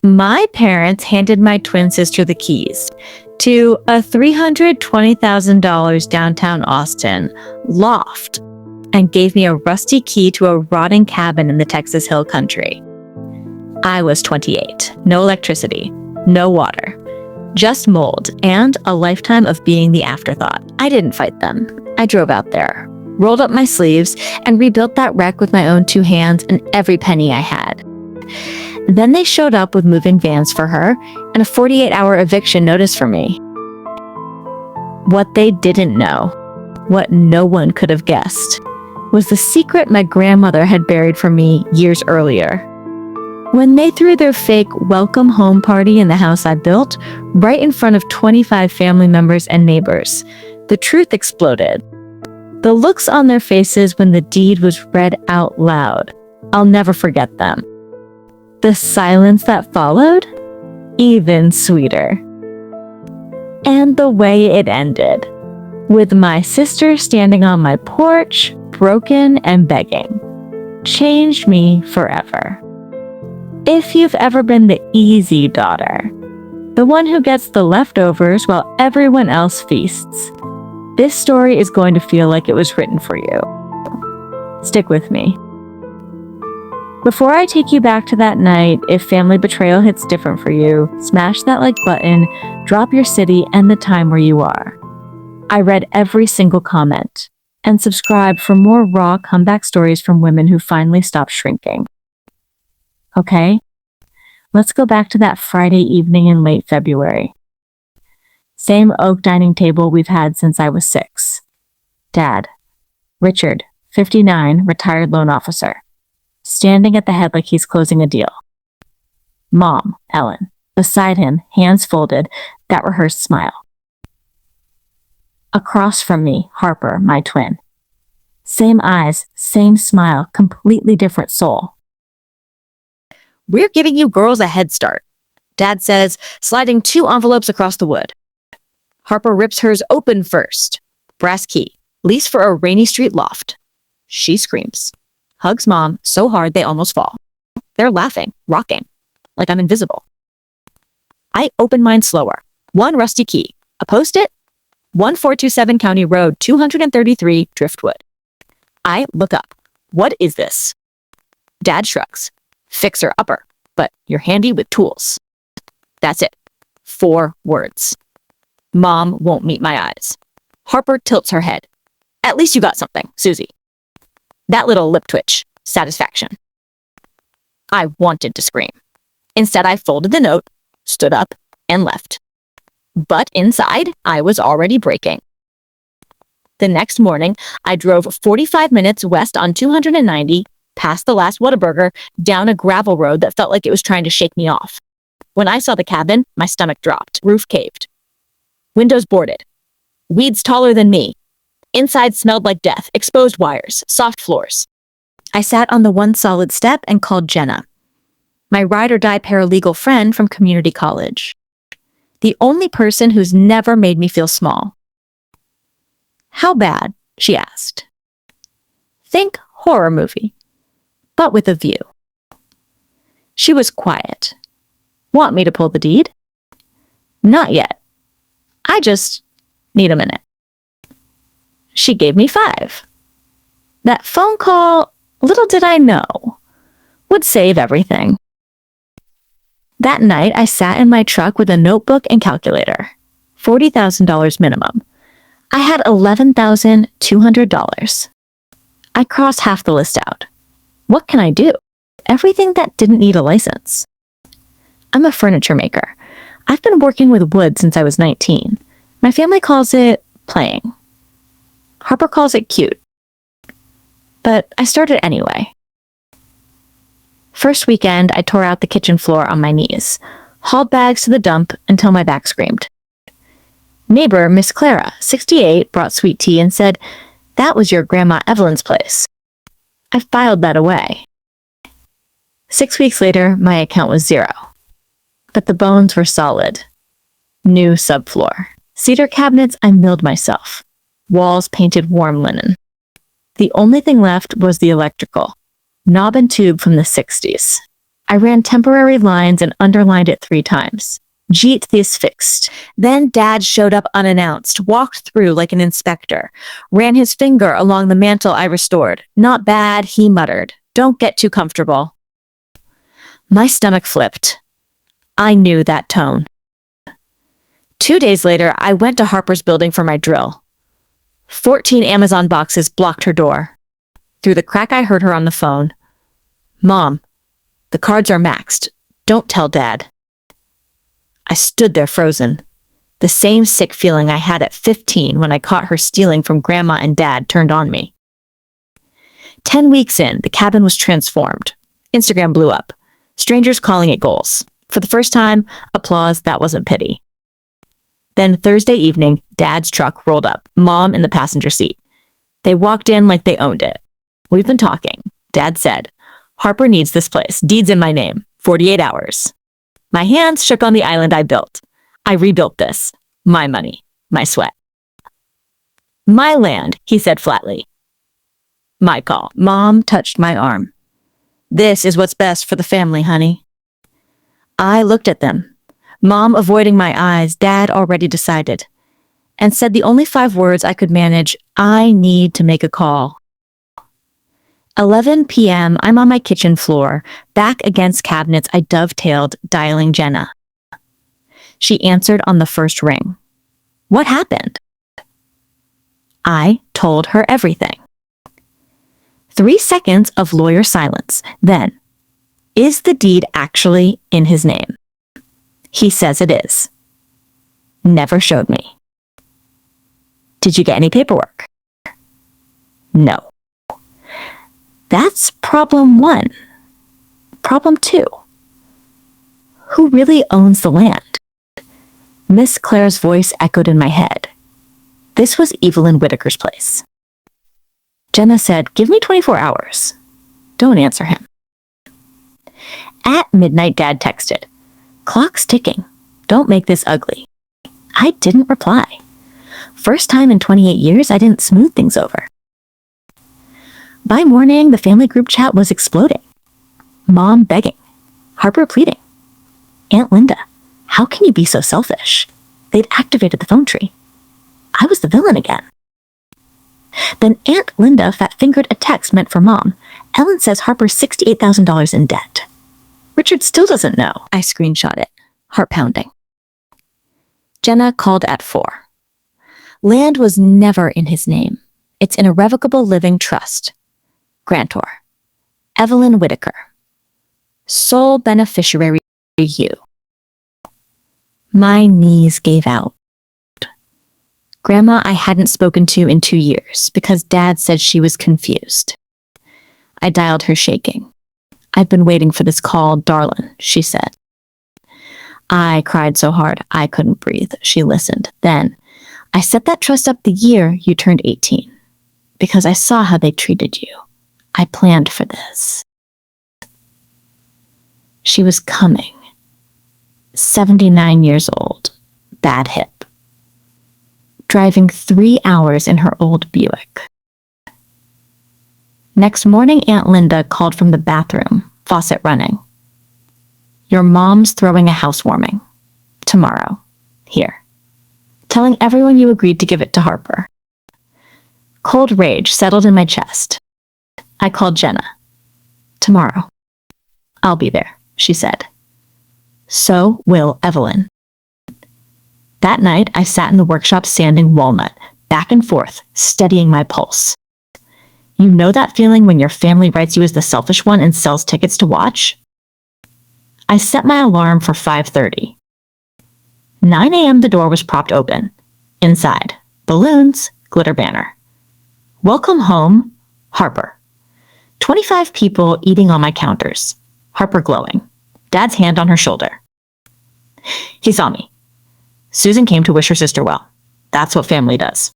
My parents handed my twin sister the keys to a $320,000 downtown Austin loft and gave me a rusty key to a rotting cabin in the Texas Hill Country. I was 28, no electricity, no water, just mold and a lifetime of being the afterthought. I didn't fight them. I drove out there, rolled up my sleeves, and rebuilt that wreck with my own two hands and every penny I had. Then they showed up with moving vans for her and a 48-hour eviction notice for me. What they didn't know, what no one could have guessed, was the secret my grandmother had buried for me years earlier. When they threw their fake welcome home party in the house I built, right in front of 25 family members and neighbors, the truth exploded. The looks on their faces when the deed was read out loud, I'll never forget them. The silence that followed, even sweeter. And the way it ended, with my sister standing on my porch, broken and begging, changed me forever. If you've ever been the easy daughter, the one who gets the leftovers while everyone else feasts, this story is going to feel like it was written for you. Stick with me. Before I take you back to that night, if family betrayal hits different for you, smash that like button, drop your city and the time where you are. I read every single comment, and subscribe for more raw comeback stories from women who finally stopped shrinking. Okay, let's go back to that Friday evening in late February. Same oak dining table we've had since I was 6. Dad, Richard, 59, retired loan officer, standing at the head like he's closing a deal. Mom, Ellen, beside him, hands folded, that rehearsed smile. Across from me, Harper, my twin. Same eyes, same smile, completely different soul. We're giving you girls a head start, Dad says, sliding 2 envelopes across the wood. Harper rips hers open first. Brass key, lease for a Rainy Street loft. She screams, hugs Mom so hard they almost fall. They're laughing, rocking, like I'm invisible. I open mine slower. 1 rusty key, a post-it, 1427 County Road, 233, Driftwood. I look up. What is this? Dad shrugs. Fixer upper, but you're handy with tools. That's it. 4 words. Mom won't meet my eyes. Harper tilts her head. At least you got something, Susie. That little lip twitch. Satisfaction. I wanted to scream. Instead, I folded the note, stood up, and left. But inside, I was already breaking. The next morning, I drove 45 minutes west on 290, past the last Whataburger, down a gravel road that felt like it was trying to shake me off. When I saw the cabin, my stomach dropped. Roof caved. Windows boarded. Weeds taller than me. Inside smelled like death, exposed wires, soft floors. I sat on the one solid step and called Jenna, my ride-or-die paralegal friend from community college. The only person who's never made me feel small. How bad? She asked. Think horror movie, but with a view. She was quiet. Want me to pull the deed? Not yet. I just need a minute. She gave me 5. That phone call, little did I know, would save everything. That night, I sat in my truck with a notebook and calculator. $40,000 minimum. I had $11,200. I crossed half the list out. What can I do? Everything that didn't need a license. I'm a furniture maker. I've been working with wood since I was 19. My family calls it playing. Harper calls it cute. But I started anyway. First weekend, I tore out the kitchen floor on my knees, hauled bags to the dump until my back screamed. Neighbor, Miss Clara, 68, brought sweet tea and said, "That was your Grandma Evelyn's place." I filed that away. 6 weeks later, my account was 0. But the bones were solid. New subfloor. Cedar cabinets I milled myself. Walls painted warm linen. The only thing left was the electrical. Knob and tube from the 60s. I ran temporary lines and underlined it 3 times. Jeet this fixed. Then Dad showed up unannounced, walked through like an inspector, ran his finger along the mantle I restored. Not bad, he muttered. Don't get too comfortable. My stomach flipped. I knew that tone. 2 days later, I went to Harper's building for my drill. 14 Amazon boxes blocked her door. Through the crack, I heard her on the phone. Mom, the cards are maxed. Don't tell Dad. I stood there frozen. The same sick feeling I had at 15 when I caught her stealing from Grandma and Dad turned on me. 10 weeks in, the cabin was transformed. Instagram blew up. Strangers calling it goals. For the first time, applause that wasn't pity. Then Thursday evening, Dad's truck rolled up, Mom in the passenger seat. They walked in like they owned it. We've been talking. Dad said, Harper needs this place. Deed's in my name. 48 hours. My hands shook on the island I built. I rebuilt this. My money. My sweat. My land, he said flatly. My call. Mom touched my arm. This is what's best for the family, honey. I looked at them. Mom avoiding my eyes, Dad already decided, and said the only 5 words I could manage, I need to make a call. 11 p.m., I'm on my kitchen floor, back against cabinets I dovetailed, dialing Jenna. She answered on the first ring. What happened? I told her everything. 3 seconds of lawyer silence. Then, is the deed actually in his name? He says it is. Never showed me. Did you get any paperwork? No. That's problem 1. Problem 2. Who really owns the land? Miss Claire's voice echoed in my head. This was Evelyn Whitaker's place. Jenna said, give me 24 hours. Don't answer him. At midnight, Dad texted, clock's ticking. Don't make this ugly. I didn't reply. First time in 28 years I didn't smooth things over. By morning, the family group chat was exploding. Mom begging. Harper pleading. Aunt Linda, how can you be so selfish? They'd activated the phone tree. I was the villain again. Then Aunt Linda fat-fingered a text meant for Mom. Ellen says Harper's $68,000 in debt. Richard still doesn't know. I screenshot it, heart pounding. Jenna called at 4. Land was never in his name. It's an irrevocable living trust. Grantor. Evelyn Whitaker. Sole beneficiary you. My knees gave out. Grandma I hadn't spoken to in 2 years because Dad said she was confused. I dialed her shaking. I've been waiting for this call, darling, she said. I cried so hard I couldn't breathe. She listened. Then, I set that trust up the year you turned 18 because I saw how they treated you. I planned for this. She was coming. 79 years old. Bad hip. Driving 3 hours in her old Buick. Next morning, Aunt Linda called from the bathroom, faucet running. Your mom's throwing a housewarming. Tomorrow. Here. Telling everyone you agreed to give it to Harper. Cold rage settled in my chest. I called Jenna. Tomorrow. I'll be there, she said. So will Evelyn. That night, I sat in the workshop sanding walnut, back and forth, steadying my pulse. You know that feeling when your family writes you as the selfish one and sells tickets to watch? I set my alarm for 5:30. 9 a.m. the door was propped open. Inside, balloons, glitter banner. Welcome home, Harper. 25 people eating on my counters. Harper glowing. Dad's hand on her shoulder. He saw me. Susan came to wish her sister well. That's what family does.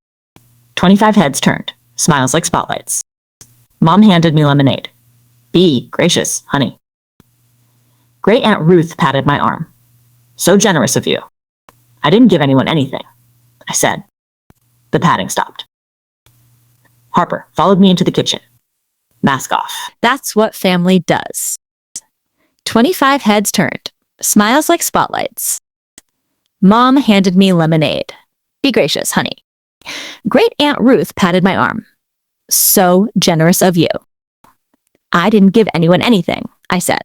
25 heads turned, smiles like spotlights. Mom handed me lemonade. Be gracious, honey. Great Aunt Ruth patted my arm. So generous of you. I didn't give anyone anything, I said. The patting stopped. Harper followed me into the kitchen. Mask off. That's what family does. 25 heads turned, smiles like spotlights. Mom handed me lemonade. Be gracious, honey. Great Aunt Ruth patted my arm. So generous of you. I didn't give anyone anything, I said.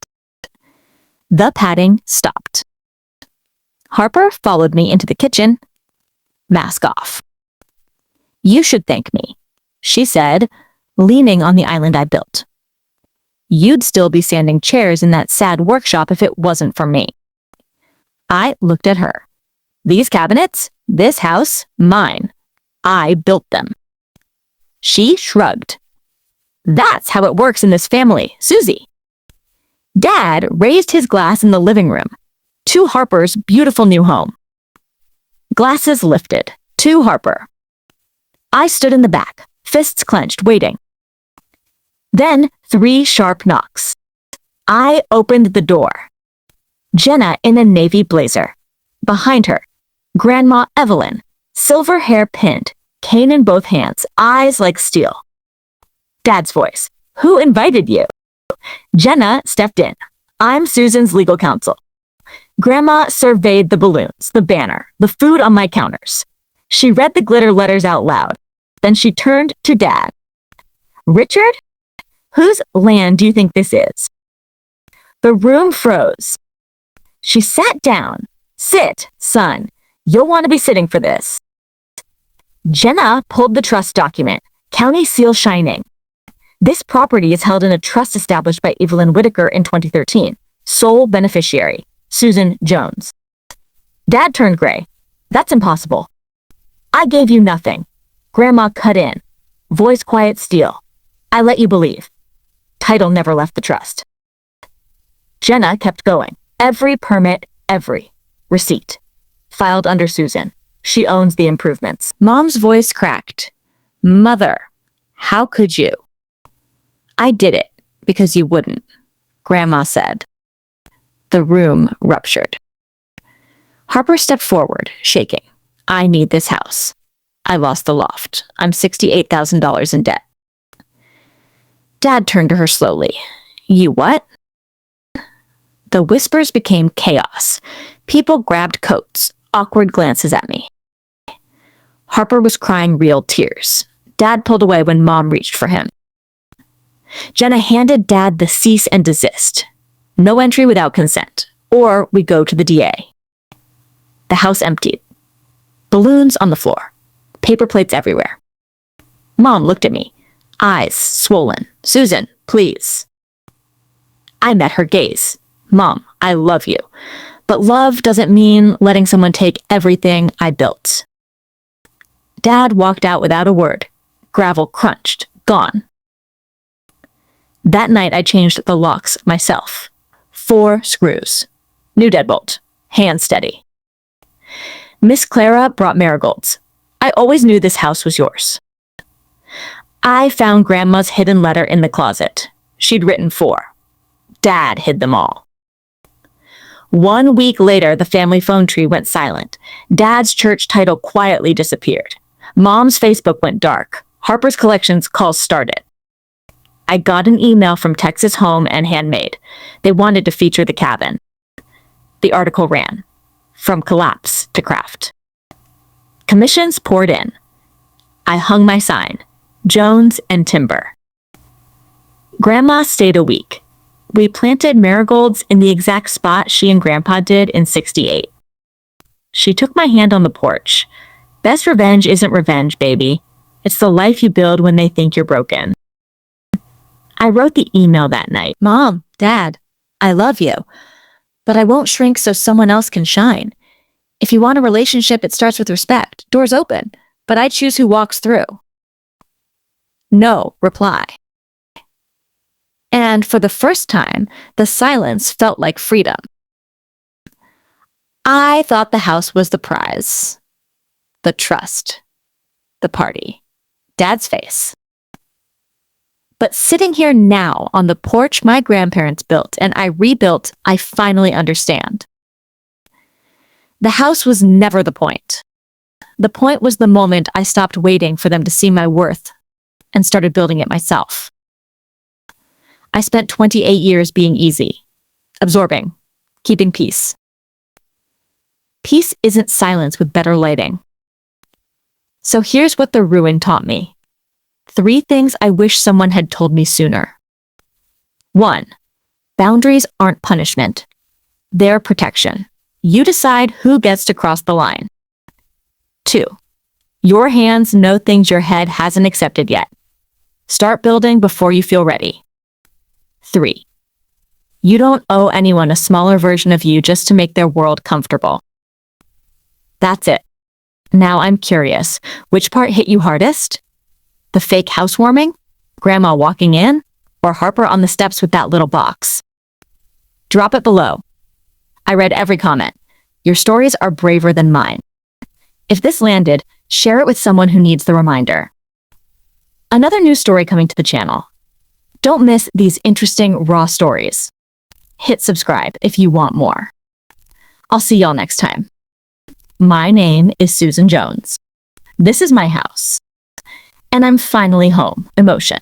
The patting stopped. Harper followed me into the kitchen. Mask off. You should thank me, she said, leaning on the island I built. You'd still be sanding chairs in that sad workshop if it wasn't for me. I looked at her. These cabinets, this house, mine. I built them. She shrugged. That's how it works in this family, Susie. Dad raised his glass in the living room. To Harper's beautiful new home. Glasses lifted. To Harper. I stood in the back, fists clenched, waiting. Then 3 sharp knocks. I opened the door. Jenna in a navy blazer. Behind her, Grandma Evelyn, silver hair pinned, cane in both hands, eyes like steel. Dad's voice. Who invited you? Jenna stepped in. I'm Susan's legal counsel. Grandma surveyed the balloons, the banner, the food on my counters. She read the glitter letters out loud. Then she turned to Dad. Richard? Whose land do you think this is? The room froze. She sat down. Sit, son. You'll want to be sitting for this. Jenna pulled the trust document, county seal shining. This property is held in a trust established by Evelyn Whitaker in 2013. Sole beneficiary, Susan Jones. Dad turned gray. That's impossible. I gave you nothing. Grandma cut in. Voice quiet steel. I let you believe. Title never left the trust. Jenna kept going. Every permit, every receipt. Filed under Susan. She owns the improvements. Mom's voice cracked. Mother, how could you? I did it because you wouldn't, Grandma said. The room ruptured. Harper stepped forward, shaking. I need this house. I lost the loft. I'm $68,000 in debt. Dad turned to her slowly. You what? The whispers became chaos. People grabbed coats, awkward glances at me. Harper was crying real tears. Dad pulled away when Mom reached for him. Jenna handed Dad the cease and desist. No entry without consent, or we go to the DA. The house emptied. Balloons on the floor. Paper plates everywhere. Mom looked at me, eyes swollen. Susan, please. I met her gaze. Mom, I love you. But love doesn't mean letting someone take everything I built. Dad walked out without a word. Gravel crunched. Gone. That night I changed the locks myself. 4 screws. New deadbolt. Hand steady. Miss Clara brought marigolds. I always knew this house was yours. I found Grandma's hidden letter in the closet. She'd written 4. Dad hid them all. 1 week later, the family phone tree went silent. Dad's church title quietly disappeared. Mom's Facebook went dark. Harper's Collections calls started. I got an email from Texas Home and Handmade. They wanted to feature the cabin. The article ran, from collapse to craft. Commissions poured in. I hung my sign, Jones and Timber. Grandma stayed a week. We planted marigolds in the exact spot she and Grandpa did in '68. She took my hand on the porch. Best revenge isn't revenge, baby. It's the life you build when they think you're broken. I wrote the email that night. Mom, Dad, I love you, but I won't shrink so someone else can shine. If you want a relationship, it starts with respect. Doors open, but I choose who walks through. No reply. And for the first time, the silence felt like freedom. I thought the house was the prize, the trust, the party, Dad's face. But sitting here now on the porch my grandparents built and I rebuilt, I finally understand. The house was never the point. The point was the moment I stopped waiting for them to see my worth and started building it myself. I spent 28 years being easy. Absorbing. Keeping peace. Peace isn't silence with better lighting. So here's what the ruin taught me. 3 things I wish someone had told me sooner. 1. Boundaries aren't punishment. They're protection. You decide who gets to cross the line. 2. Your hands know things your head hasn't accepted yet. Start building before you feel ready. 3. You don't owe anyone a smaller version of you just to make their world comfortable. That's it. Now I'm curious, which part hit you hardest? The fake housewarming? Grandma walking in? Or Harper on the steps with that little box? Drop it below. I read every comment. Your stories are braver than mine. If this landed, share it with someone who needs the reminder. Another new story coming to the channel. Don't miss these interesting, raw stories. Hit subscribe if you want more. I'll see y'all next time. My name is Susan Jones. This is my house. And I'm finally home. Emotion.